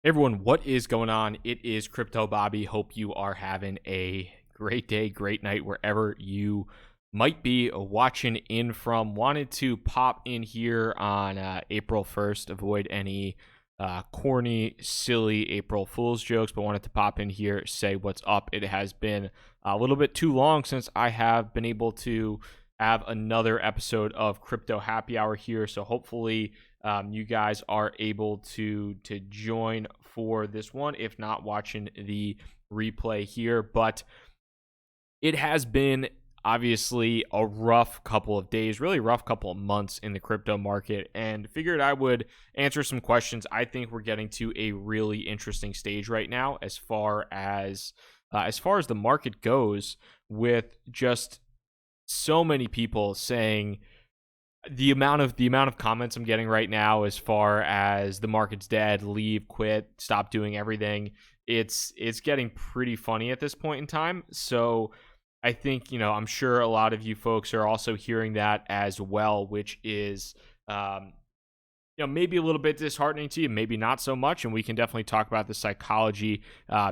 Hey everyone, what is going on? It is Crypto Bobby. Hope you are having a great day, great night, wherever you might be watching in from. Wanted to pop in here on April 1st, avoid any corny, silly April Fool's jokes, but wanted to pop in here, say what's up. It has been a little bit too long since I have been able to have another episode of Crypto Happy Hour here, so hopefully you guys are able to join for this one, if not watching the replay here. But it has been obviously a rough couple of days, really rough couple of months in the crypto market, and figured I would answer some questions. I think we're getting to a really interesting stage right now as far as the market goes, with just so many people saying the amount of comments I'm getting right now as far as the market's dead, leave, quit, stop doing everything. It's getting pretty funny at this point in time. So I think, I'm sure a lot of you folks are also hearing that as well, which is, maybe a little bit disheartening to you, maybe not so much. And we can definitely talk about the psychology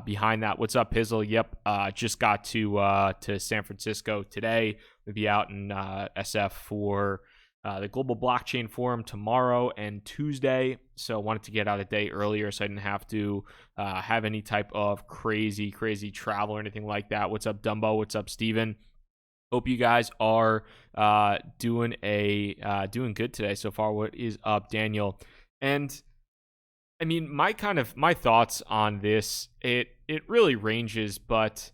behind that. What's up, Hizzle? Yep, just got to San Francisco today. We'll be out in SF for the Global Blockchain Forum tomorrow and Tuesday. So I wanted to get out a day earlier so I didn't have to have any type of crazy travel or anything like that. What's up, Dumbo? What's up, Steven? Hope you guys are doing good today so far. What is up, Daniel? And I mean, my thoughts on this, it really ranges, but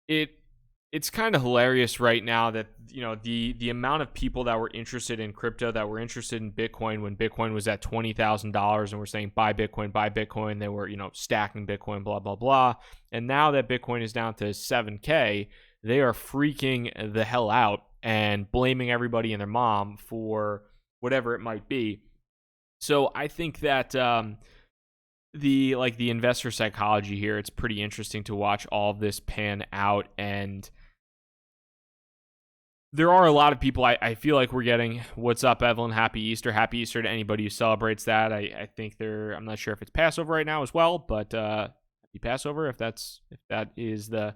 it's kind of hilarious right now that the amount of people that were interested in crypto, that were interested in Bitcoin when Bitcoin was at $20,000, and we're saying buy Bitcoin. They were stacking Bitcoin, blah blah blah. And now that Bitcoin is down to 7K, they are freaking the hell out and blaming everybody and their mom for whatever it might be. So I think that the investor psychology here, it's pretty interesting to watch all of this pan out. And there are a lot of people, I feel like we're getting, what's up, Evelyn? Happy Easter to anybody who celebrates that. I think I'm not sure if it's Passover right now as well, but happy Passover if that is the,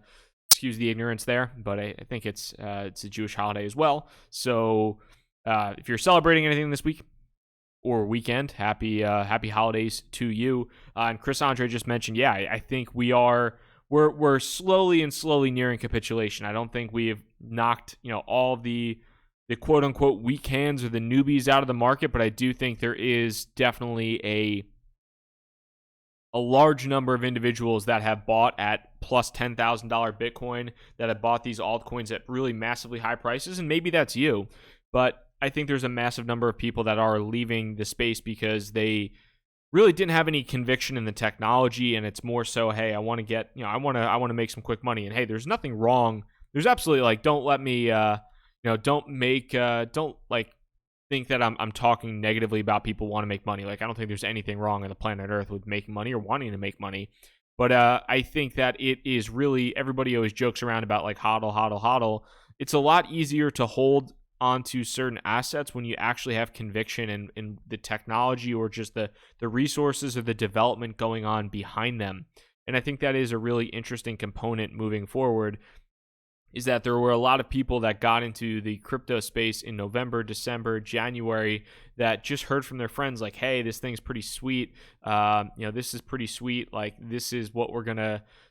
excuse the ignorance there, but I think it's a Jewish holiday as well. So if you're celebrating anything this week or weekend, happy holidays to you. And Chris Andre just mentioned, I think we're slowly nearing capitulation. I don't think we have knocked all the quote unquote weak hands or the newbies out of the market, but I do think there is definitely a large number of individuals that have bought at plus $10,000 Bitcoin, that have bought these altcoins at really massively high prices, and maybe that's you, but I think there's a massive number of people that are leaving the space because they really didn't have any conviction in the technology, and it's more so, hey, I want to get, I want to make some quick money, and hey, there's nothing wrong. There's absolutely don't let me, don't think that I'm talking negatively about people want to make money. I don't think there's anything wrong on the planet Earth with making money or wanting to make money. But I think that it is really, everybody always jokes around about hodl. It's a lot easier to hold onto certain assets when you actually have conviction in the technology or just the resources or the development going on behind them. And I think that is a really interesting component moving forward, is that there were a lot of people that got into the crypto space in November, December, January that just heard from their friends hey, this thing's pretty sweet. This is pretty sweet. This is what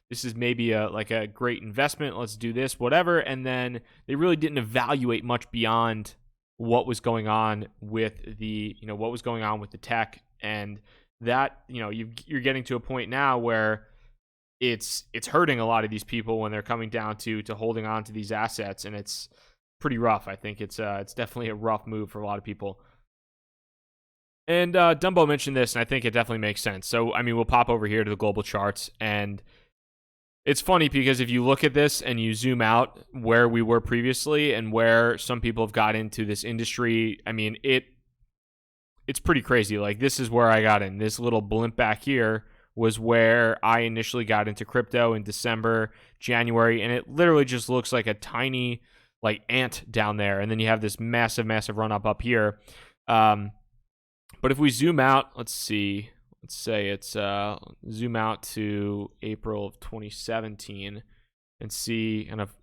this is maybe a great investment. Let's do this, whatever. And then they really didn't evaluate much beyond what was going on with the tech. And that, you're getting to a point now where it's hurting a lot of these people when they're coming down to holding on to these assets, and it's pretty rough. I think it's definitely a rough move for a lot of people. And Dumbo mentioned this, and I think it definitely makes sense. So, I mean, we'll pop over here to the global charts, and it's funny because if you look at this and you zoom out where we were previously and where some people have got into this industry, I mean, it's pretty crazy. This is where I got in. This little blimp back here was where I initially got into crypto in December, January, and it literally just looks like a tiny ant down there. And then you have this massive run up here. But if we zoom out, let's see, let's say it's zoom out to April of 2017 and see kind of.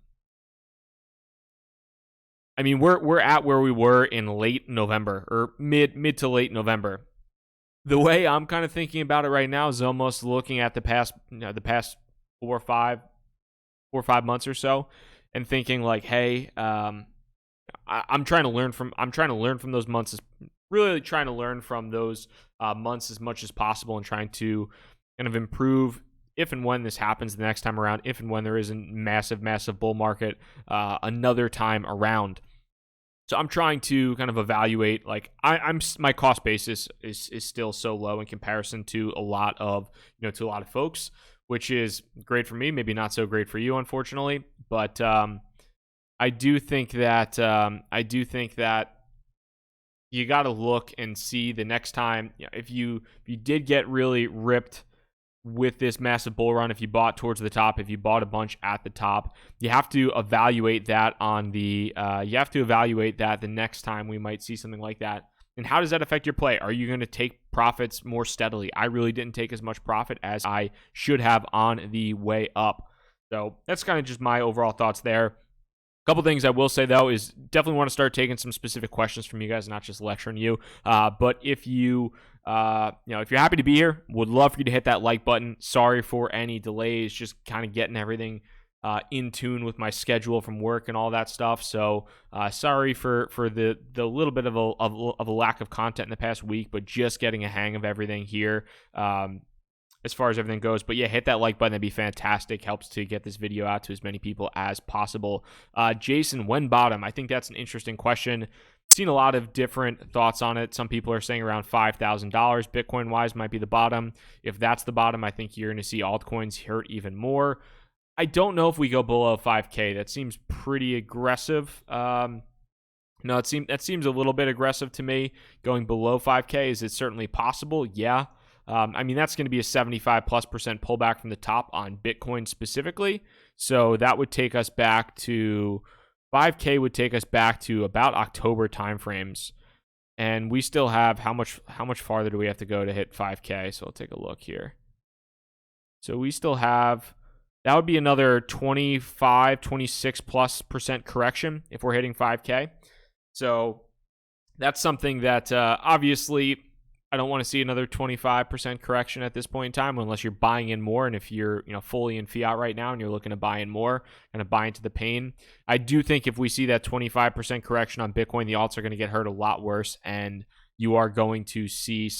I mean, we're at where we were in late November or mid to late November. The way I'm kind of thinking about it right now is almost looking at the past 4 or 5 months or so, and thinking like, hey, I'm trying to learn from those months. Really trying to learn from those months as much as possible, and trying to kind of improve if and when this happens the next time around. If and when there is a massive bull market another time around. So I'm trying to kind of evaluate, like, my cost basis is still so low in comparison to a lot of folks, which is great for me, maybe not so great for you, unfortunately. But I do think that you got to look and see the next time, if you did get really ripped with this massive bull run, if you bought towards the top, if you bought a bunch at the top, you have to evaluate that the next time we might see something like that. And how does that affect your play? Are you going to take profits more steadily? I really didn't take as much profit as I should have on the way up. So that's kind of just my overall thoughts there. A couple things I will say, though, is definitely want to start taking some specific questions from you guys, not just lecturing you. But if you, if you're happy to be here, would love for you to hit that like button. Sorry for any delays, just kind of getting everything in tune with my schedule from work and all that stuff. So sorry for the little bit of a lack of content in the past week, but just getting a hang of everything here. As far as everything goes. But yeah, hit that like button. That'd be fantastic. Helps to get this video out to as many people as possible. Jason, when bottom? I think that's an interesting question. Seen a lot of different thoughts on it. Some people are saying around $5,000 Bitcoin wise might be the bottom. If that's the bottom, I think you're going to see altcoins hurt even more. I don't know if we go below 5K. That seems pretty aggressive. No, that seems a little bit aggressive to me. Going below 5K, is it certainly possible? Yeah. I mean, that's going to be a 75+% pullback from the top on Bitcoin specifically. So that would take us back to 5K would take us back to about October timeframes. And we still have how much farther do we have to go to hit 5K? So I'll take a look here. So we still have, that would be another 26+% correction if we're hitting 5K. So that's something that obviously I don't want to see another 25% correction at this point in time unless you're buying in more. And if you're fully in fiat right now and you're looking to buy in more, kind of buy into the pain. I do think if we see that 25% correction on Bitcoin, the alts are going to get hurt a lot worse, and you are going to see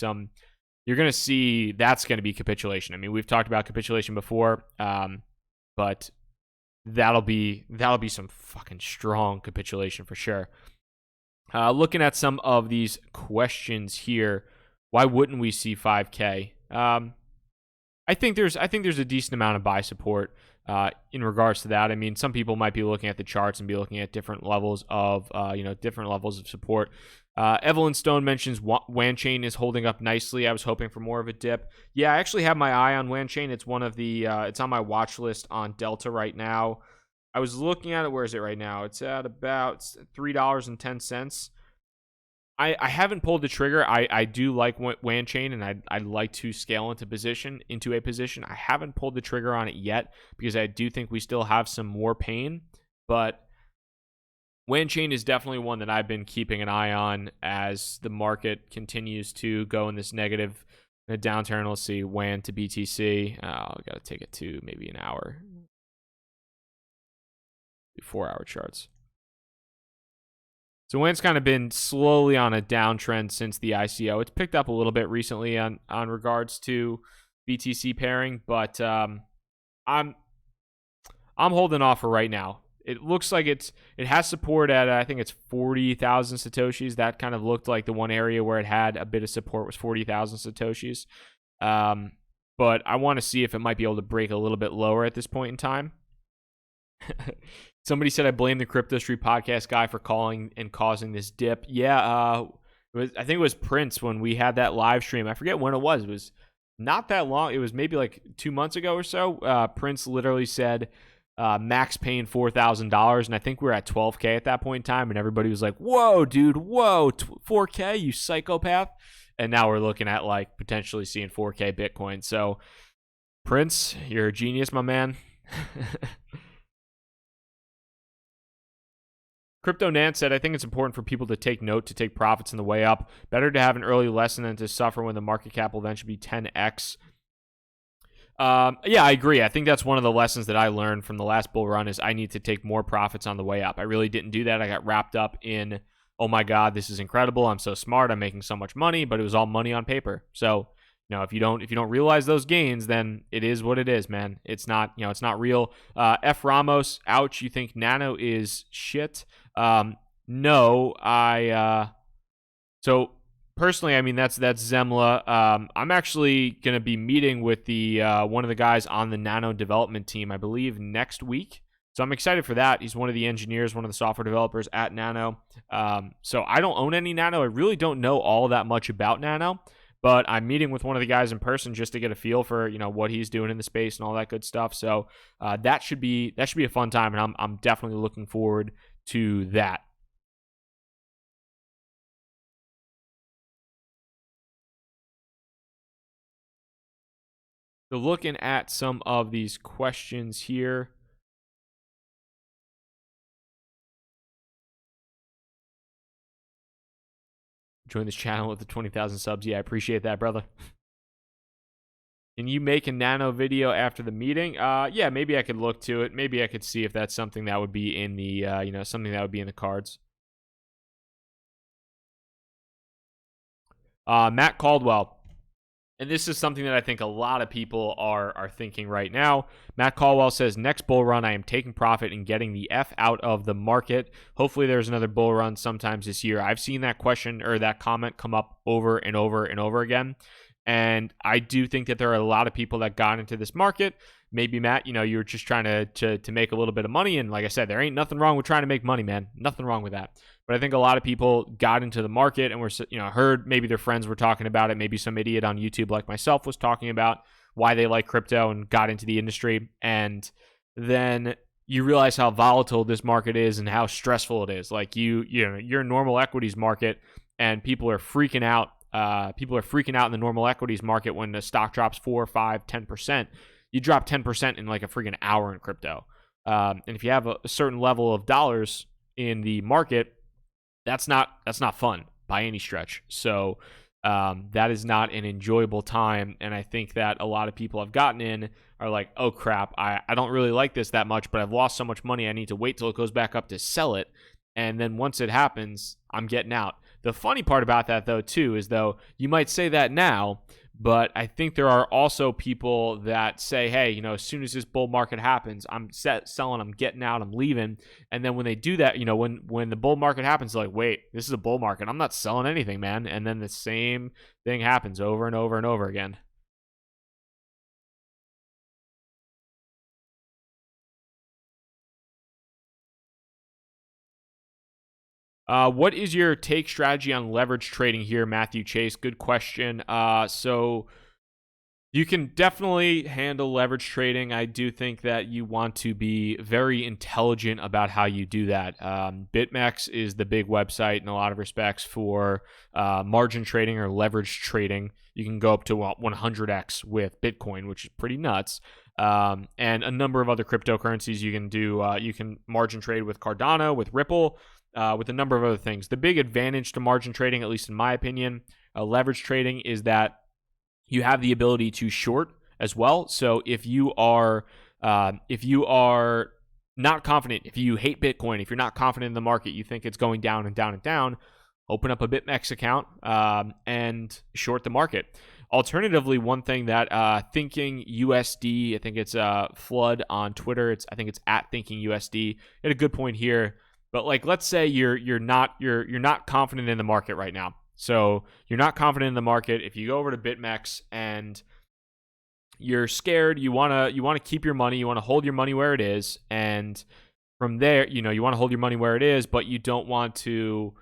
you're going to see that's going to be capitulation. I mean, we've talked about capitulation before, but that'll be some fucking strong capitulation for sure. Looking at some of these questions here. Why wouldn't we see 5K? I think there's a decent amount of buy support in regards to that. I mean, some people might be looking at the charts and be looking at different levels of support. Evelyn Stone mentions WanChain is holding up nicely. I was hoping for more of a dip. Yeah, I actually have my eye on WanChain. It's one of the it's on my watch list on Delta right now. I was looking at it. Where is it right now? It's at about $3.10. I haven't pulled the trigger. I do like WanChain, and I'd like to scale into a position. I haven't pulled the trigger on it yet because I do think we still have some more pain. But WanChain is definitely one that I've been keeping an eye on as the market continues to go in this negative downturn. Let's see, WAN to BTC. I've got to take it to maybe an hour. 4-hour charts. So WAN's kind of been slowly on a downtrend since the ICO. It's picked up a little bit recently on regards to BTC pairing, but I'm holding off for right now. It looks like it has support at I think it's 40,000 satoshis. That kind of looked like the one area where it had a bit of support was 40,000 satoshis. But I want to see if it might be able to break a little bit lower at this point in time. Somebody said I blame the Crypto Street podcast guy for calling and causing this dip. Yeah, I think it was Prince when we had that live stream. I forget when it was. It was not that long. It was maybe like 2 months ago or so. Prince literally said max paying $4,000, and I think we were at 12K at that point in time, and everybody was like, "Whoa, dude, whoa, 4K, you psychopath!" and now we're looking at like potentially seeing 4K Bitcoin. So Prince, you're a genius, my man. Crypto Nant said, I think it's important for people to take note, to take profits on the way up. Better to have an early lesson than to suffer when the market cap will eventually be 10x. Yeah, I agree. I think that's one of the lessons that I learned from the last bull run is I need to take more profits on the way up. I really didn't do that. I got wrapped up in, oh my God, this is incredible. I'm so smart. I'm making so much money, but it was all money on paper. So, if you don't realize those gains, then it is what it is, man. It's not, it's not real. F Ramos, ouch. You think Nano is shit? No, so personally, I mean, that's Zemla. I'm actually going to be meeting with the one of the guys on the Nano development team, I believe, next week. So I'm excited for that. He's one of the engineers, one of the software developers at Nano. So I don't own any Nano. I really don't know all that much about Nano, but I'm meeting with one of the guys in person just to get a feel for, what he's doing in the space and all that good stuff. So that should be a fun time, and I'm definitely looking forward to that. So looking at some of these questions here. Join this channel with the 20,000 subs. Yeah, I appreciate that, brother. Can you make a Nano video after the meeting? Yeah, maybe I could look to it. Maybe I could see if that's something that would be in the, something that would be in the cards. Matt Caldwell. And this is something that I think a lot of people are thinking right now. Matt Caldwell says, next bull run, I am taking profit and getting the F out of the market. Hopefully there's another bull run sometimes this year. I've seen that question or that comment come up over and over and over again. And I do think that there are a lot of people that got into this market. Maybe, Matt, you're just trying to make a little bit of money. And like I said, there ain't nothing wrong with trying to make money, man. Nothing wrong with that. But I think a lot of people got into the market and were, heard maybe their friends were talking about it. Maybe some idiot on YouTube like myself was talking about why they like crypto and got into the industry. And then you realize how volatile this market is and how stressful it is. Like you're a normal equities market and people are freaking out. People are freaking out in the normal equities market when the stock drops 4, 5, 10%. You drop 10% in like a freaking hour in crypto. And if you have a certain level of dollars in the market, that's not fun by any stretch. So that is not an enjoyable time. And I think that a lot of people have gotten in are like, oh crap, I don't really like this that much, but I've lost so much money. I need to wait till it goes back up to sell it. And then once it happens, I'm getting out. The funny part about that, though, too, is though you might say that now, but I think there are also people that say, hey, as soon as this bull market happens, I'm selling, I'm getting out, I'm leaving. And then when they do that, when the bull market happens, they're like, wait, this is a bull market. I'm not selling anything, man. And then the same thing happens over and over and over again. What is your take strategy on leverage trading here, Matthew Chase? Good question. So you can definitely handle leverage trading. I do think that you want to be very intelligent about how you do that. BitMEX is the big website in a lot of respects for margin trading or leverage trading. You can go up to 100x with Bitcoin, which is pretty nuts. And a number of other cryptocurrencies you can do. You can margin trade with Cardano, with Ripple, with a number of other things. The big advantage to margin trading, at least in my opinion, leverage trading, is that you have the ability to short as well. So if you are not confident, if you hate Bitcoin, if you're not confident in the market, you think it's going down and down and down, open up a BitMEX account and short the market. Alternatively, one thing that Thinking USD, I think it's Flood on Twitter. I think it's at Thinking USD. Had a good point here. But like, let's say you're not confident in the market right now. So you're not confident in the market. If you go over to BitMEX and you're scared, you want to keep your money, you want to hold your money where it is, and from there, you want to hold your money where it is, but you don't want to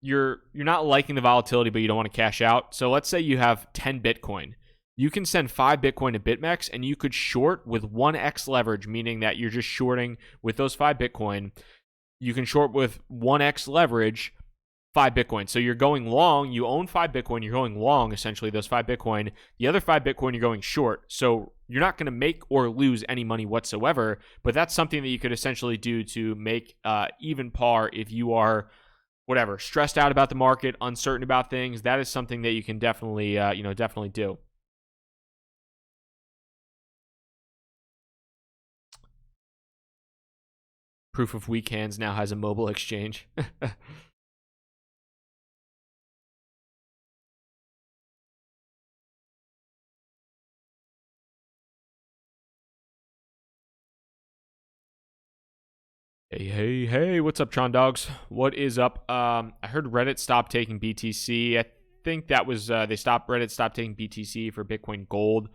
you're not liking the volatility, but you don't want to cash out. So let's say you have 10 Bitcoin. You can send 5 Bitcoin to BitMEX and you could short with 1x leverage, meaning that you're just shorting with those 5 Bitcoin. You can short with 1x leverage 5 Bitcoin. So you're going long, you own 5 Bitcoin, you're going long essentially those 5 Bitcoin. The other 5 Bitcoin you're going short. So you're not going to make or lose any money whatsoever, but that's something that you could essentially do to make even par if you are whatever, stressed out about the market, uncertain about things. That is something that you can definitely definitely do. Proof of Weak Hands now has a mobile exchange. Hey, what's up, Tron Dogs? What is up? I heard Reddit stopped taking BTC. I think that was Reddit stopped taking BTC for Bitcoin Gold.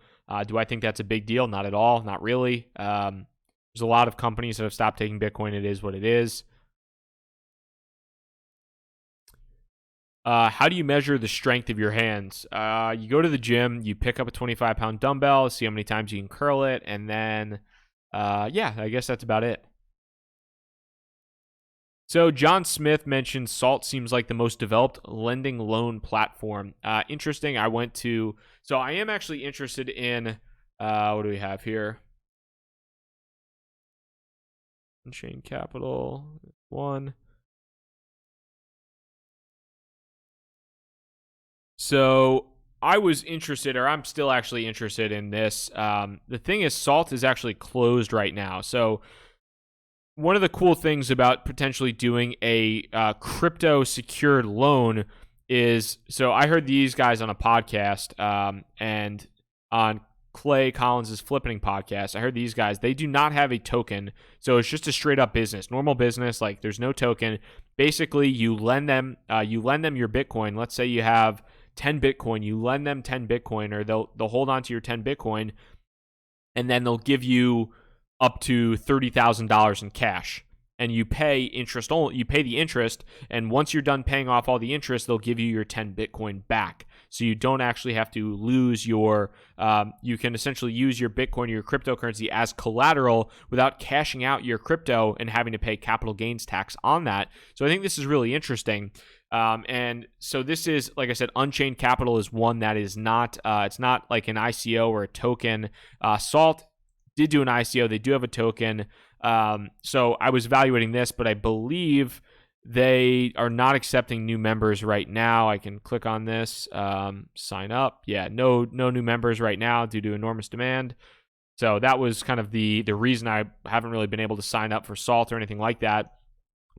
Do I think that's a big deal? Not at all. Not really. There's a lot of companies that have stopped taking Bitcoin. It is what it is. How do you measure the strength of your hands? You go to the gym, you pick up a 25-pound dumbbell, see how many times you can curl it, and then, yeah, I guess that's about it. So John Smith mentioned Salt seems like the most developed lending loan platform. Interesting. So I am actually interested in, what do we have here? Unchained Capital, one. So I was interested, or I'm still actually interested in this. The thing is, Salt is actually closed right now. So one of the cool things about potentially doing a crypto secured loan is, so I heard these guys on a podcast and on Clay Collins' Flipping podcast. I heard these guys, they do not have a token. So it's just a straight up business, normal business. Like there's no token. Basically, you lend them your Bitcoin. Let's say you have 10 Bitcoin, you lend them 10 Bitcoin, or they'll hold on to your 10 Bitcoin, and then they'll give you up to $30,000 in cash, and you pay interest only. You pay the interest, and once you're done paying off all the interest, they'll give you your 10 Bitcoin back. So you don't actually have to lose your. You can essentially use your Bitcoin or your cryptocurrency as collateral without cashing out your crypto and having to pay capital gains tax on that. So I think this is really interesting. And so this is, like I said, Unchained Capital is one that is not. It's not like an ICO or a token. Salt did do an ICO. They do have a token. So I was evaluating this, but I believe they are not accepting new members right now. I can click on this, sign up. Yeah, no new members right now due to enormous demand. So that was kind of the reason I haven't really been able to sign up for Salt or anything like that.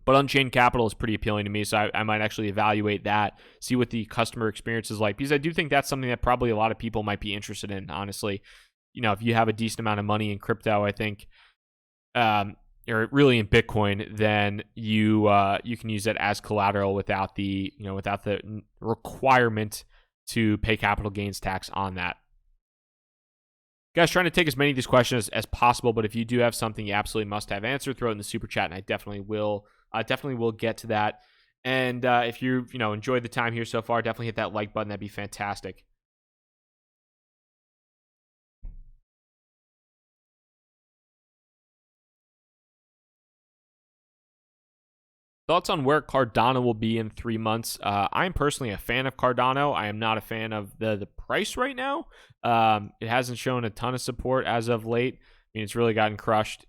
But Unchained Capital is pretty appealing to me, so I might actually evaluate that, see what the customer experience is like, because I do think that's something that probably a lot of people might be interested in, honestly. If you have a decent amount of money in crypto, I think, or really in Bitcoin, then you can use it as collateral without the requirement to pay capital gains tax on that. Guys, trying to take as many of these questions as possible, but if you do have something you absolutely must have answered, throw it in the super chat, and I definitely will get to that. And if you enjoyed the time here so far, definitely hit that like button. That'd be fantastic. Thoughts on where Cardano will be in 3 months? I am personally a fan of Cardano. I am not a fan of the price right now. It hasn't shown a ton of support as of late. I mean, it's really gotten crushed.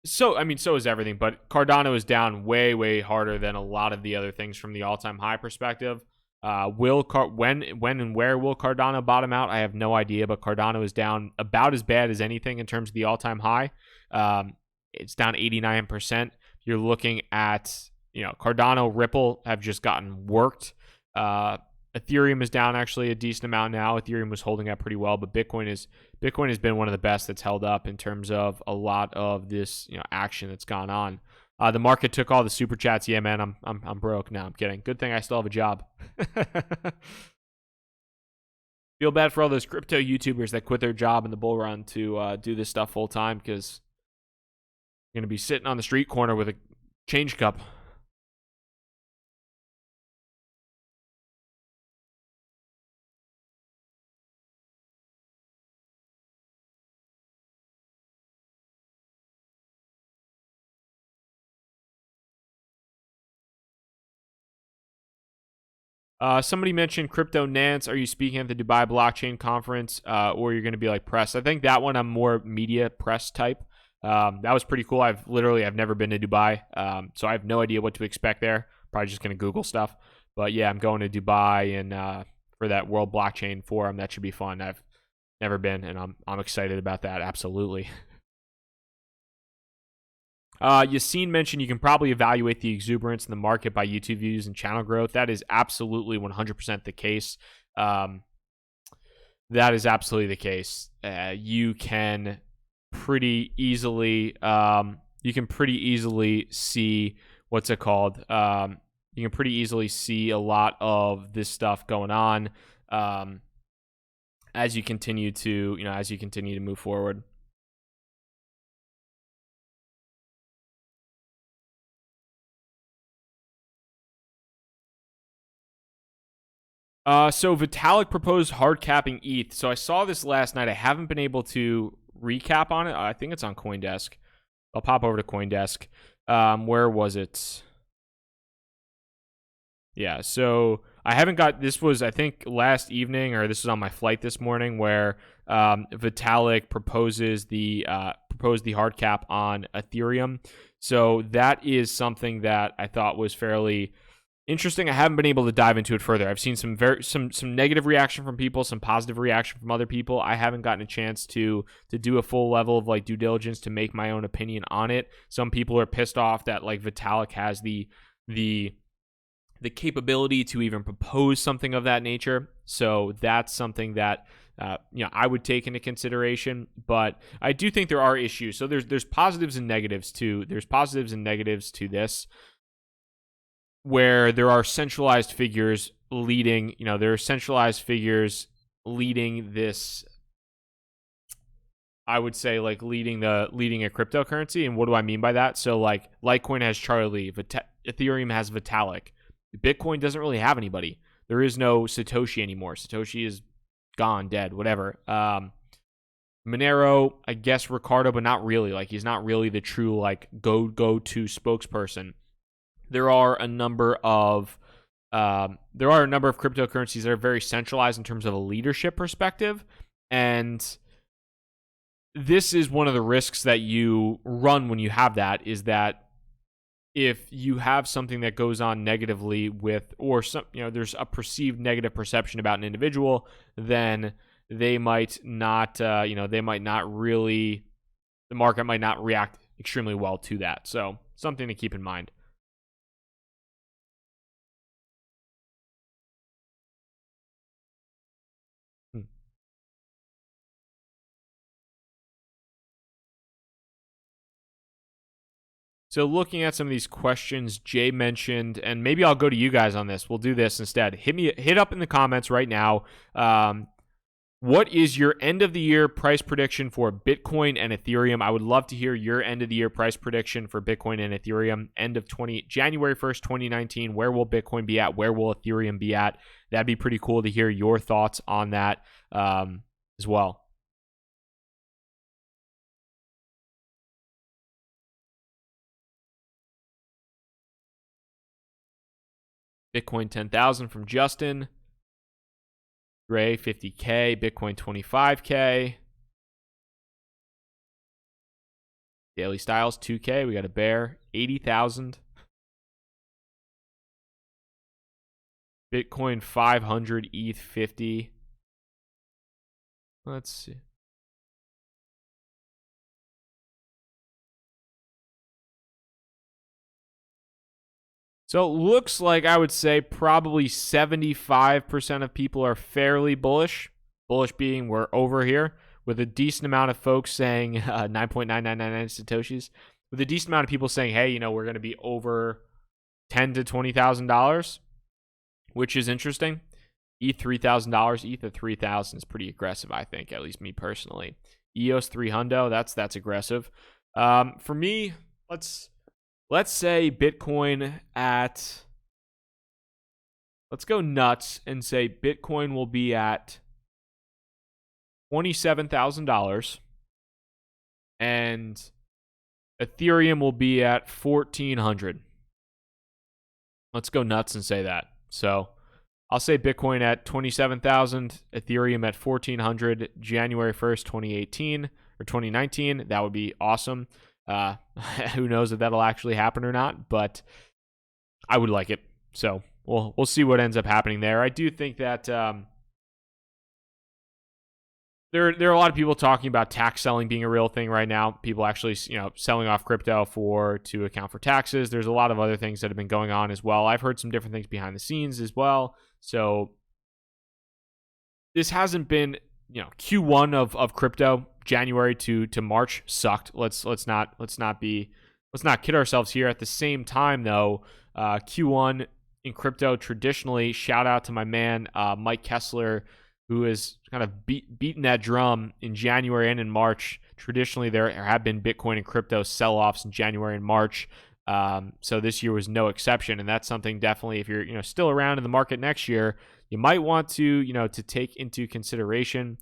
So is everything, but Cardano is down way, way harder than a lot of the other things from the all-time high perspective. When and where will Cardano bottom out? I have no idea, but Cardano is down about as bad as anything in terms of the all-time high. It's down 89%. You're looking at, Cardano, Ripple have just gotten worked. Ethereum is down actually a decent amount now. Ethereum was holding up pretty well, but Bitcoin has been one of the best that's held up in terms of a lot of this action that's gone on. The market took all the super chats. Yeah, man, I'm broke. No, I'm kidding. Good thing I still have a job. Feel bad for all those crypto YouTubers that quit their job in the bull run to do this stuff full time, because you're going to be sitting on the street corner with a change cup. Somebody mentioned Crypto Nance. Are you speaking at the Dubai Blockchain Conference, or you're going to be like press? I think that one I'm more media press type. That was pretty cool. I've never been to Dubai, so I have no idea what to expect there. Probably just going to Google stuff. But yeah, I'm going to Dubai and for that World Blockchain Forum. That should be fun. I've never been, and I'm excited about that. Absolutely. Yassine mentioned you can probably evaluate the exuberance in the market by YouTube views and channel growth. That is absolutely 100% the case. That is absolutely the case. You can pretty easily see what's it called. You can pretty easily see a lot of this stuff going on as you continue to move forward. So Vitalik proposed hard capping ETH. So I saw this last night. I haven't been able to recap on it. I think it's on CoinDesk. I'll pop over to CoinDesk. Where was it? Yeah, so I haven't got, this was, I think, last evening, or this was on my flight this morning, where Vitalik proposed the hard cap on Ethereum. So that is something that I thought was fairly interesting. I haven't been able to dive into it further. I've seen some negative reaction from people, some positive reaction from other people. I haven't gotten a chance to do a full level of like due diligence to make my own opinion on it. Some people are pissed off that like Vitalik has the capability to even propose something of that nature. So that's something that I would take into consideration. But I do think there are issues. So there's positives and negatives too. There's positives and negatives to this, where there are centralized figures leading, this, I would say, like leading a cryptocurrency. And what do I mean by that? So like Litecoin has Charlie, Ethereum has Vitalik. Bitcoin doesn't really have anybody. There is no Satoshi anymore. Satoshi is gone, dead, whatever. Monero, I guess Ricardo, but not really. Like he's not really the true like go-to spokesperson. There are a number of cryptocurrencies that are very centralized in terms of a leadership perspective, and this is one of the risks that you run when you have that, is that if you have something that goes on negatively with, or some, there's a perceived negative perception about an individual, then the market might not react extremely well to that. So something to keep in mind. So looking at some of these questions Jay mentioned, and maybe I'll go to you guys on this. We'll do this instead. Hit up in the comments right now. What is your end of the year price prediction for Bitcoin and Ethereum? I would love to hear your end of the year price prediction for Bitcoin and Ethereum. January 1st, 2019. Where will Bitcoin be at? Where will Ethereum be at? That'd be pretty cool to hear your thoughts on that as well. Bitcoin 10,000 from Justin. Gray 50K. Bitcoin 25K. Daily Styles 2K. We got a bear 80,000. Bitcoin 500. ETH 50. Let's see. So it looks like, I would say probably 75% of people are fairly bullish. Bullish being we're over here, with a decent amount of folks saying 9.9999 Satoshis. With a decent amount of people saying, hey, we're going to be over $10,000 to $20,000, which is interesting. ETH $3,000. ETH at 3,000 is pretty aggressive, I think, at least me personally. EOS 300, that's aggressive. For me, let's say Bitcoin at, let's go nuts and say Bitcoin will be at $27,000 and Ethereum will be at 1,400. Let's go nuts and say that. So I'll say Bitcoin at 27,000, Ethereum at 1,400, January 1st, 2018 or 2019. That would be awesome. Who knows if that'll actually happen or not, but I would like it. So we'll see what ends up happening there. I do think that there are a lot of people talking about tax selling being a real thing right now. People actually, selling off crypto to account for taxes. There's a lot of other things that have been going on as well. I've heard some different things behind the scenes as well. So this hasn't been, Q1 of crypto, January to March sucked. Let's not kid ourselves here. At the same time though, Q1 in crypto traditionally, shout out to my man Mike Kessler, who has kind of beaten that drum in January and in March. Traditionally, there have been Bitcoin and crypto sell-offs in January and March. So this year was no exception, and that's something definitely, if you're still around in the market next year, you might want to to take into consideration.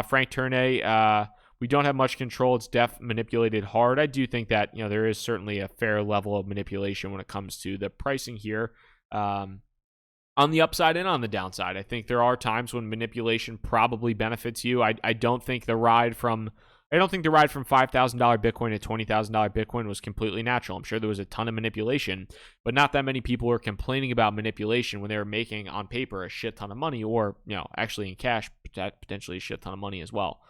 Frank Turnay, we don't have much control. It's manipulated hard. I do think that there is certainly a fair level of manipulation when it comes to the pricing here. On the upside and on the downside, I think there are times when manipulation probably benefits you. I don't think the ride from $5,000 Bitcoin to $20,000 Bitcoin was completely natural. I'm sure there was a ton of manipulation, but not that many people were complaining about manipulation when they were making on paper a shit ton of money, or actually in cash potentially a shit ton of money as well.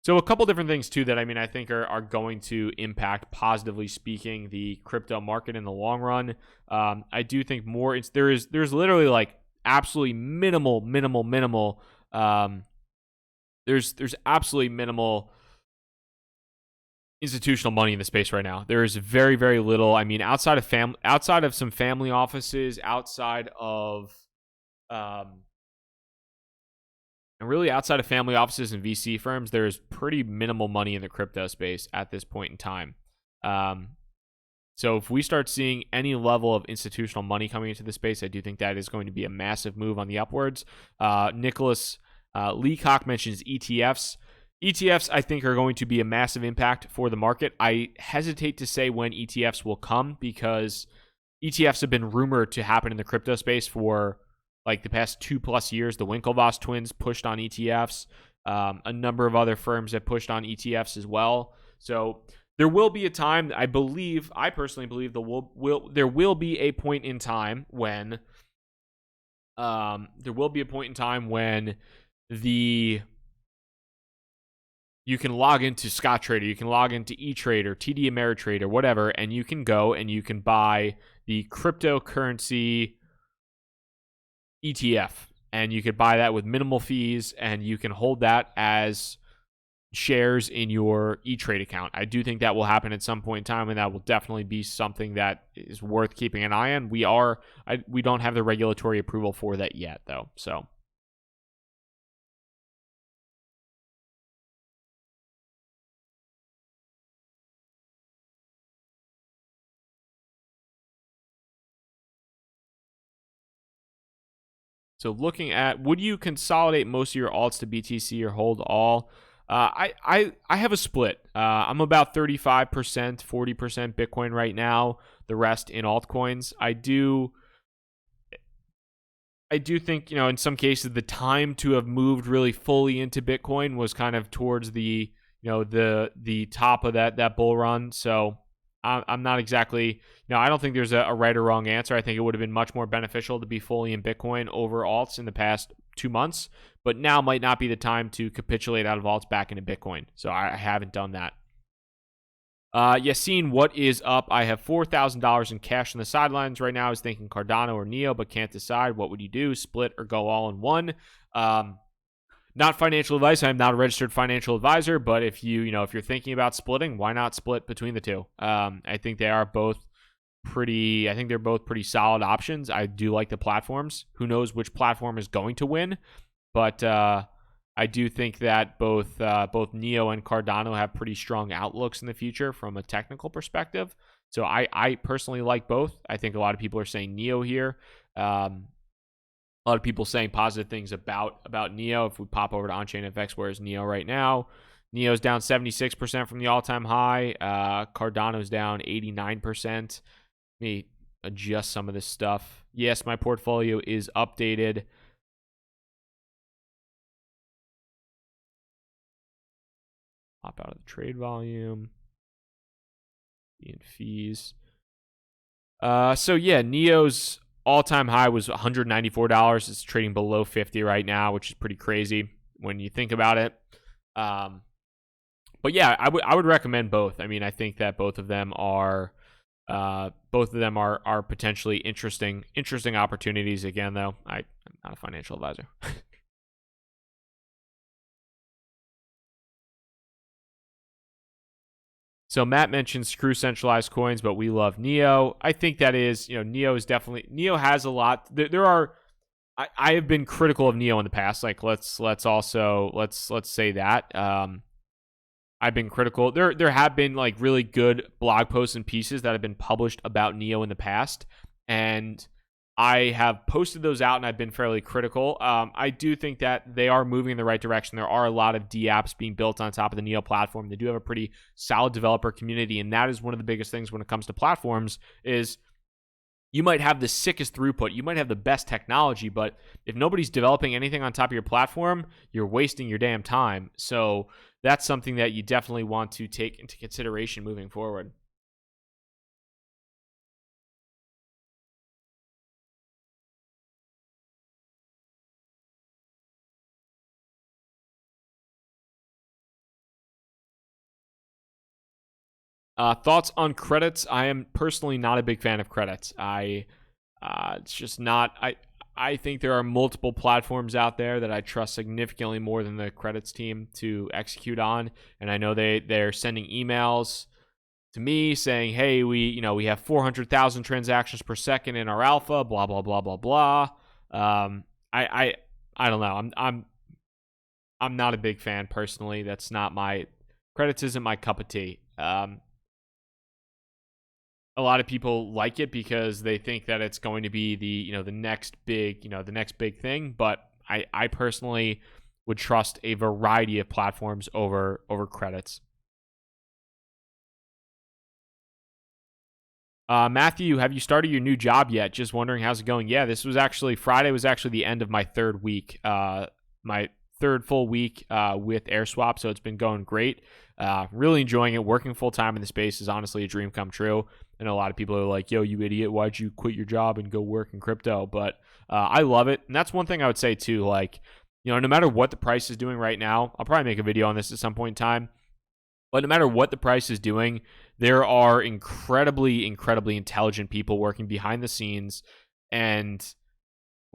So a couple different things too that I think are going to impact, positively speaking, the crypto market in the long run. I do think there's literally like absolutely minimal. There's absolutely minimal institutional money in the space right now. There is very, very little. Outside of some family offices, and really outside of family offices and VC firms, there's pretty minimal money in the crypto space at this point in time. So if we start seeing any level of institutional money coming into the space, I do think that is going to be a massive move on the upwards. Nicholas Leacock mentions ETFs. ETFs, I think, are going to be a massive impact for the market. I hesitate to say when ETFs will come, because ETFs have been rumored to happen in the crypto space for like the past 2+ years. The Winklevoss twins pushed on ETFs. A number of other firms have pushed on ETFs as well. So there will be a time, I personally believe there will be a point in time when you can log into Scott Trader, you can log into eTrader, TD Ameritrade, whatever, and you can go and you can buy the cryptocurrency ETF, and you could buy that with minimal fees, and you can hold that as shares in your E-Trade account. I do think that will happen at some point in time, and that will definitely be something that is worth keeping an eye on. We don't have the regulatory approval for that yet, though. So looking at, would you consolidate most of your alts to BTC or hold all? I have a split. I'm about 35%, 40% Bitcoin right now, the rest in altcoins. I do think, in some cases, the time to have moved really fully into Bitcoin was kind of towards the top of that bull run. So I'm not exactly, I don't think there's a right or wrong answer. I think it would have been much more beneficial to be fully in Bitcoin over alts in the past 2 months, but now might not be the time to capitulate out of alts back into Bitcoin. So I haven't done that. Yassine, what is up? I have $4,000 in cash on the sidelines right now. I was thinking Cardano or Neo, but can't decide. What would you do? Split or go all in one? Not financial advice. I'm not a registered financial advisor, but if you're thinking about splitting, why not split between the two? I think they're both pretty solid options. I do like the platforms. Who knows which platform is going to win? But I do think that both Neo and Cardano have pretty strong outlooks in the future from a technical perspective. So I personally like both. I think a lot of people are saying Neo here. A lot of people saying positive things about Neo. If we pop over to Onchain FX, where's Neo right now? Neo's down 76% from the all-time high. Cardano's down 89%. Let me adjust some of this stuff. Yes, my portfolio is updated. Pop out of the trade volume. And fees. So yeah, Neo's all-time high was $194. It's trading below 50 right now, which is pretty crazy when you think about it. But yeah, I would recommend both. I mean, I think that both of them are potentially interesting opportunities. Again, though, I'm not a financial advisor. So Matt mentioned screw centralized coins, but we love Neo. I think that is, Neo is definitely, Neo has a lot. I have been critical of Neo in the past. Like let's say that. I've been critical. There have been like really good blog posts and pieces that have been published about Neo in the past, and I have posted those out and I've been fairly critical. I do think that they are moving in the right direction. There are a lot of D apps being built on top of the Neo platform. They do have a pretty solid developer community, and that is one of the biggest things when it comes to platforms is you might have the sickest throughput, you might have the best technology, but if nobody's developing anything on top of your platform, you're wasting your damn time. So that's something that you definitely want to take into consideration moving forward. Thoughts on credits? I am personally not a big fan of credits. It's just not. I think there are multiple platforms out there that I trust significantly more than the credits team to execute on, and I know they're sending emails to me saying, "Hey, we have 400,000 transactions per second in our alpha." Blah blah blah blah blah. I don't know. I'm not a big fan personally. That's not my credits. Isn't my cup of tea. A lot of people like it because they think that it's going to be the next big thing. But I personally would trust a variety of platforms over credits. Matthew, have you started your new job yet? Just wondering how's it going. Yeah, Friday was actually the end of my third week. My third full week with AirSwap, so it's been going great. Really enjoying it. Working full time in the space is honestly a dream come true. I know a lot of people are like, "Yo, you idiot! Why'd you quit your job and go work in crypto?" But I love it, and that's one thing I would say too. Like, no matter what the price is doing right now, I'll probably make a video on this at some point in time. But no matter what the price is doing, there are incredibly intelligent people working behind the scenes and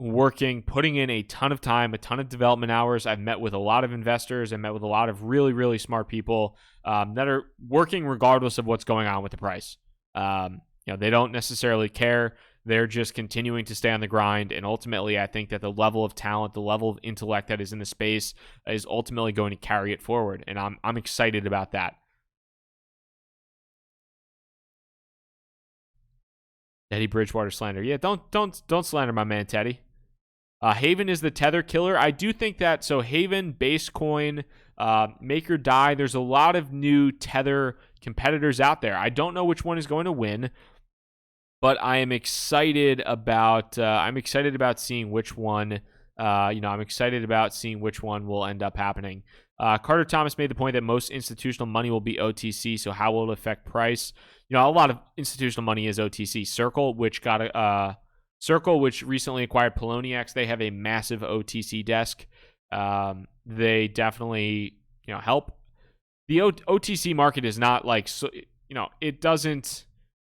putting in a ton of time, a ton of development hours. I've met with a lot of investors. I met with a lot of really smart people that are working regardless of what's going on with the price. They don't necessarily care. They're just continuing to stay on the grind. And ultimately, I think that the level of talent, the level of intellect that is in the space is ultimately going to carry it forward. And I'm excited about that. Teddy Bridgewater slander. Yeah, don't slander my man, Teddy. Haven is the tether killer. I do think that, so Haven, Basecoin, Make or Die, there's a lot of new tether competitors out there. I don't know which one is going to win, but I am excited about seeing which one I'm excited about seeing which one will end up happening. Carter Thomas made the point that most institutional money will be OTC, so how will it affect price? A lot of institutional money is OTC. Circle, which recently acquired Poloniex, they have a massive OTC desk. They definitely, help. The OTC market is not like, it doesn't,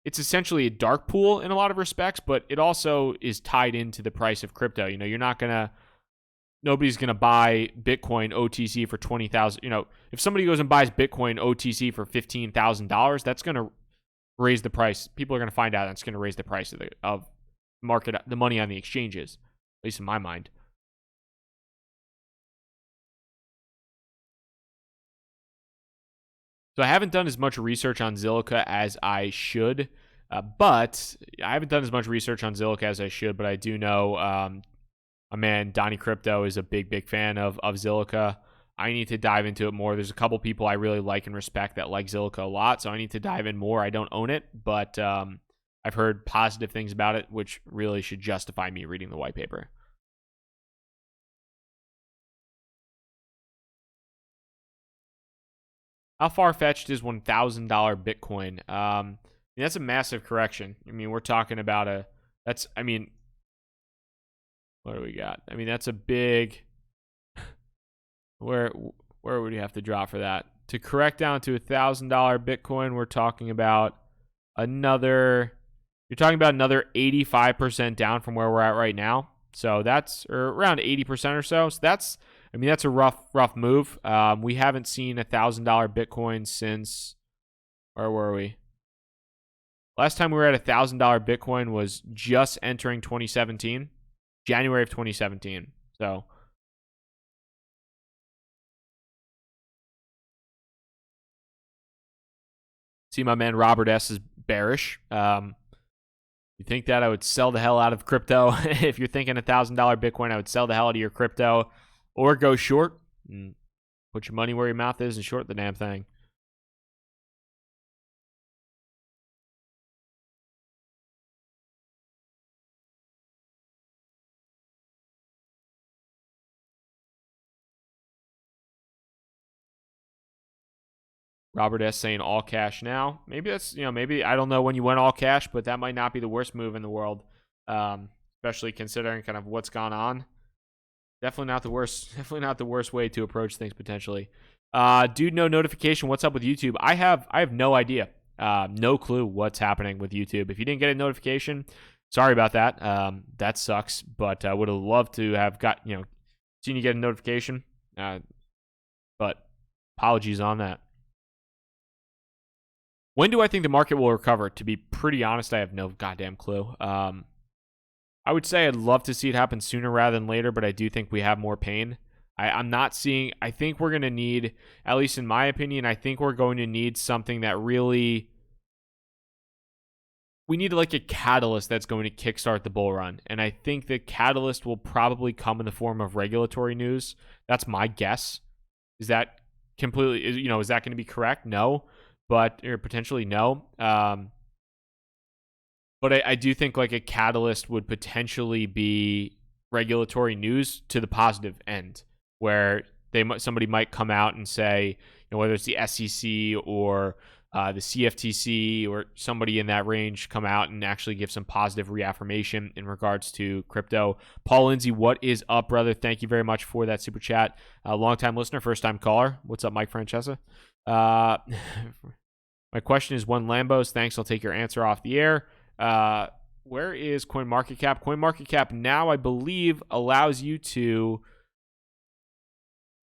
it's essentially a dark pool in a lot of respects, but it also is tied into the price of crypto. Nobody's going to buy Bitcoin OTC for $20,000. If somebody goes and buys Bitcoin OTC for $15,000, that's going to raise the price. People are going to find out that's going to raise the price of market, the money on the exchanges, at least in my mind. So I haven't done as much research on Zilliqa as I should, but I do know my man Donnie Crypto is a big fan of Zilliqa. I need to dive into it more. There's a couple people I really like and respect that like Zilliqa a lot, so I need to dive in more. I don't own it, but I I've heard positive things about it, which really should justify me reading the white paper. How far-fetched is $1,000 Bitcoin? That's a massive correction. I mean, we're talking about what do we got? I mean, that's a big, where would you have to drop for that? To correct down to $1,000 Bitcoin, we're talking about another 85% down from where we're at right now. So that's around 80% or so. So that's a rough move. We haven't seen $1,000 Bitcoin since, where were we? Last time we were at $1,000 Bitcoin was just entering 2017, January of 2017. So see, my man Robert S is bearish. You think that I would sell the hell out of crypto? If you're thinking $1,000 Bitcoin, I would sell the hell out of your crypto or go short and put your money where your mouth is and short the damn thing. Robert S saying all cash now. Maybe that's, maybe, I don't know when you went all cash, but that might not be the worst move in the world. Especially considering kind of what's gone on. Definitely not the worst way to approach things potentially. Dude, no notification. What's up with YouTube? I have no idea. No clue what's happening with YouTube. If you didn't get a notification, sorry about that. That sucks, but I would have loved to have seen you get a notification. But apologies on that. When do I think the market will recover? To be pretty honest, I have no goddamn clue. I would say I'd love to see it happen sooner rather than later, but I do think we have more pain. I think we're going to need, at least in my opinion, I think we're going to need something that really, we need like a catalyst that's going to kickstart the bull run. And I think the catalyst will probably come in the form of regulatory news. That's my guess. Is that completely, is that going to be correct? No. Or potentially no. But I do think like a catalyst would potentially be regulatory news to the positive end, where somebody might come out and say, whether it's the SEC or the CFTC or somebody in that range come out and actually give some positive reaffirmation in regards to crypto. Paul Lindsay, what is up, brother? Thank you very much for that super chat. Long-time listener, first-time caller. What's up, Mike Francesa? My question is when Lambos. Thanks. I'll take your answer off the air. Where is CoinMarketCap? CoinMarketCap now, I believe, allows you to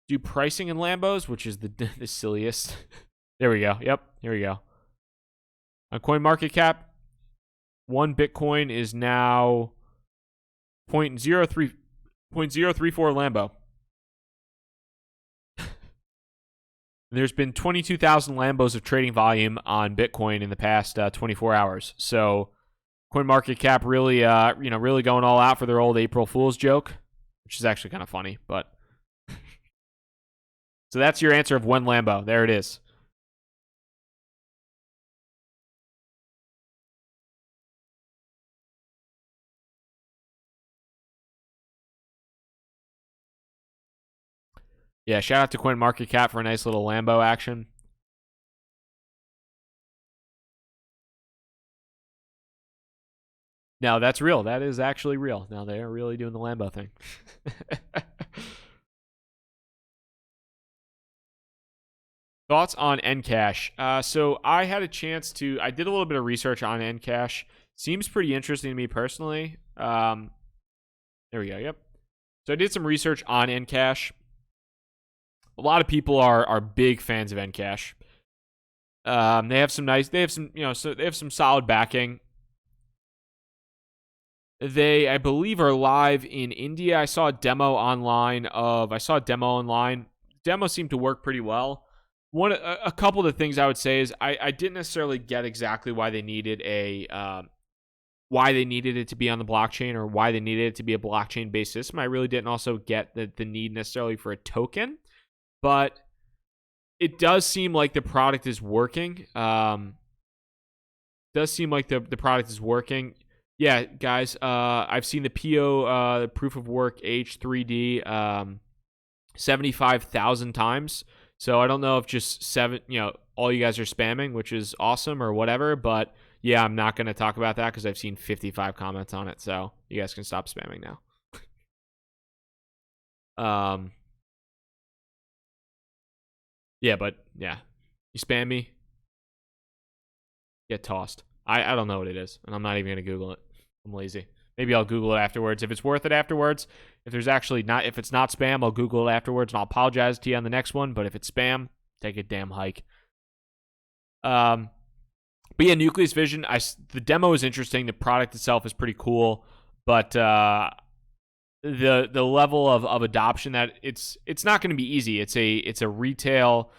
do pricing in Lambos, which is the silliest. There we go. Yep. Here we go. On CoinMarketCap, one Bitcoin is now 0.034 Lambo. There's been 22,000 Lambos of trading volume on Bitcoin in the past 24 hours. So CoinMarketCap really, really going all out for their old April Fool's joke, which is actually kind of funny. But so that's your answer of one Lambo. There it is. Yeah, shout out to CoinMarketCap for a nice little Lambo action. No, that's real. That is actually real. Now they are really doing the Lambo thing. Thoughts on EndCash? So I had a chance I did a little bit of research on EndCash. Seems pretty interesting to me personally. There we go. Yep. So I did some research on EndCash. A lot of people are big fans of EndCash. They have some solid backing. They, I believe, are live in India. I saw a demo online. Demo seemed to work pretty well. A couple of the things I would say is I didn't necessarily get exactly why they needed it to be on the blockchain or why they needed it to be a blockchain-based system. I really didn't also get the need necessarily for a token, but it does seem like the product is working. does seem like the product is working. Yeah, guys, I've seen the PO, the proof of work H3D, 75,000 times. So I don't know if just all you guys are spamming, which is awesome or whatever. But yeah, I'm not going to talk about that because I've seen 55 comments on it. So you guys can stop spamming now. Yeah, but yeah, you spam me, get tossed. I don't know what it is, and I'm not even going to Google it. I'm lazy. Maybe I'll Google it afterwards. If it's worth it afterwards, if it's not spam, I'll Google it afterwards, and I'll apologize to you on the next one. But if it's spam, take a damn hike. But yeah, Nucleus Vision. The demo is interesting. The product itself is pretty cool, but the level of adoption that it's not going to be easy. It's a retail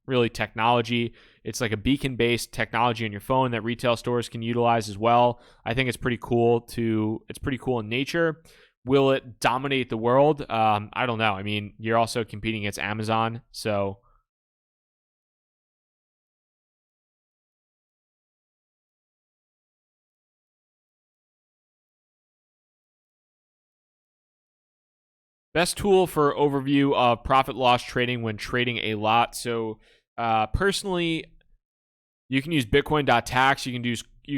really technology. It's like a beacon-based technology on your phone that retail stores can utilize as well. I think it's pretty cool in nature. Will it dominate the world? I don't know. I mean, you're also competing against Amazon, so best tool for overview of profit loss trading when trading a lot. So personally, you can use bitcoin.tax. You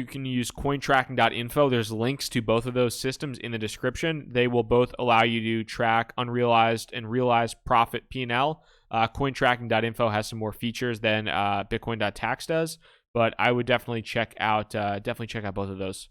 can use cointracking.info. There's links to both of those systems in the description. They will both allow you to track unrealized and realized profit P&L. Cointracking.info has some more features than bitcoin.tax does, but I would definitely check out both of those.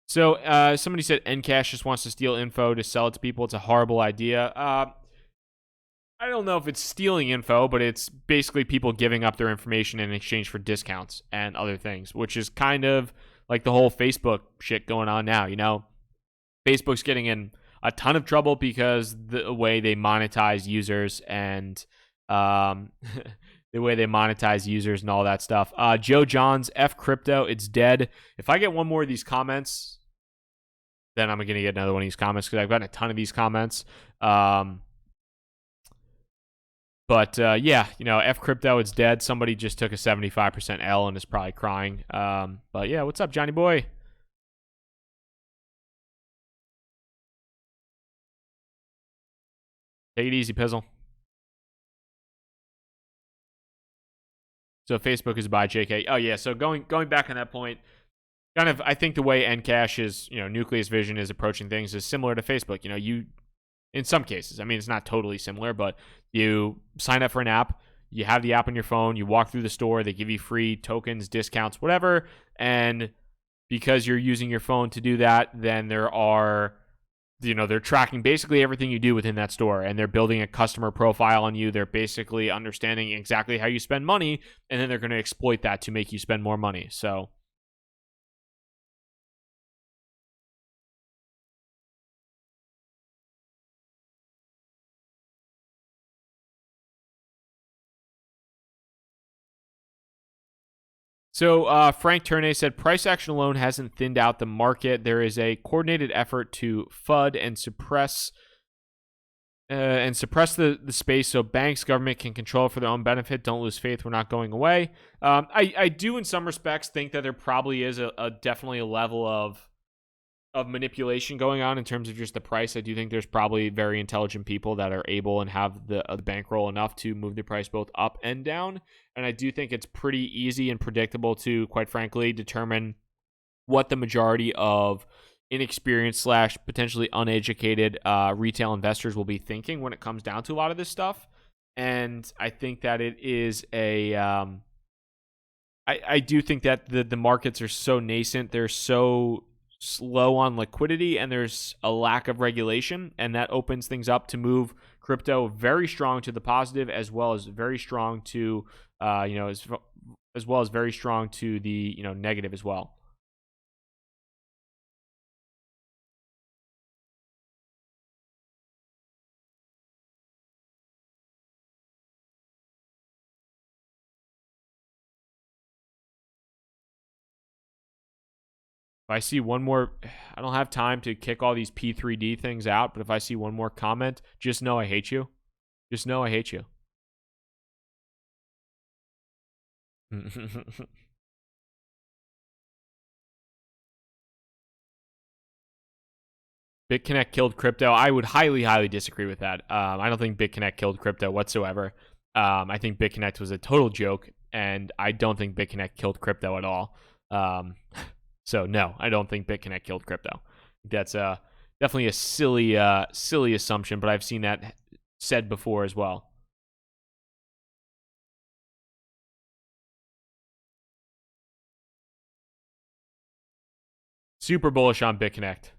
So somebody said EndCash just wants to steal info to sell it to people. It's a horrible idea. I don't know if it's stealing info, but it's basically people giving up their information in exchange for discounts and other things, which is kind of like the whole Facebook shit going on now. You know, Facebook's getting in a ton of trouble because the way they monetize users and the way they monetize users and all that stuff. Joe Johns, F crypto, it's dead. If I get one more of these comments, then I'm going to get another one of these comments because I've gotten a ton of these comments. But yeah, F crypto, it's dead. Somebody just took a 75% L and is probably crying. But yeah, what's up, Johnny boy? Take it easy, Pizzle. So Facebook is by JK. Oh yeah, so going back on that point, kind of I think the way EndCash is, Nucleus Vision is approaching things is similar to Facebook. You in some cases, I mean it's not totally similar, but you sign up for an app, you have the app on your phone, you walk through the store, they give you free tokens, discounts, whatever, and because you're using your phone to do that, then they're tracking basically everything you do within that store, and they're building a customer profile on you. They're basically understanding exactly how you spend money, and then they're going to exploit that to make you spend more money. So Frank Turney said price action alone hasn't thinned out the market. There is a coordinated effort to FUD and suppress the space so banks, government can control it for their own benefit. Don't lose faith. We're not going away. I do in some respects think that there probably is definitely a level of manipulation going on in terms of just the price. I do think there's probably very intelligent people that are able and have the bankroll enough to move the price both up and down. And I do think it's pretty easy and predictable to, quite frankly, determine what the majority of inexperienced / potentially uneducated retail investors will be thinking when it comes down to a lot of this stuff. And I think that it is I do think that the markets are so nascent. They're so slow on liquidity, and there's a lack of regulation, and that opens things up to move crypto very strong to the positive, as well as very strong to as well as very strong to the negative as well. If I see one more, I don't have time to kick all these P3D things out, but if I see one more comment, just know I hate you. Just know I hate you. BitConnect killed crypto. I would highly, highly disagree with that. I don't think BitConnect killed crypto whatsoever. I think BitConnect was a total joke, and I don't think BitConnect killed crypto at all. So no, I don't think BitConnect killed crypto. That's definitely a silly assumption, but I've seen that said before as well. Super bullish on BitConnect.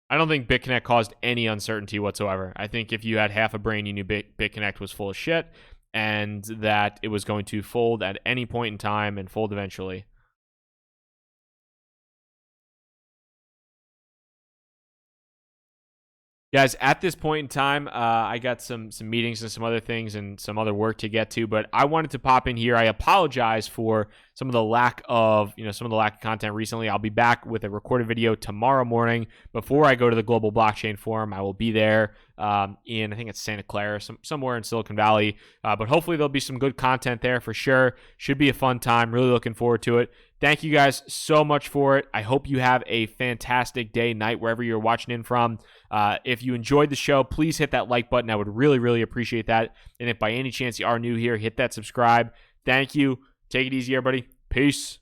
I don't think BitConnect caused any uncertainty whatsoever. I think if you had half a brain, you knew BitConnect was full of shit and that it was going to fold at any point in time and fold eventually. Guys, at this point in time, I got some meetings and some other things and some other work to get to, but I wanted to pop in here. I apologize for some of the lack of content recently. I'll be back with a recorded video tomorrow morning before I go to the Global Blockchain Forum. I will be there in, I think it's Santa Clara, somewhere in Silicon Valley, but hopefully there'll be some good content there for sure. Should be a fun time. Really looking forward to it. Thank you guys so much for it. I hope you have a fantastic day, night, wherever you're watching in from. If you enjoyed the show, please hit that like button. I would really, really appreciate that. And if by any chance you are new here, hit that subscribe. Thank you. Take it easy, everybody. Peace.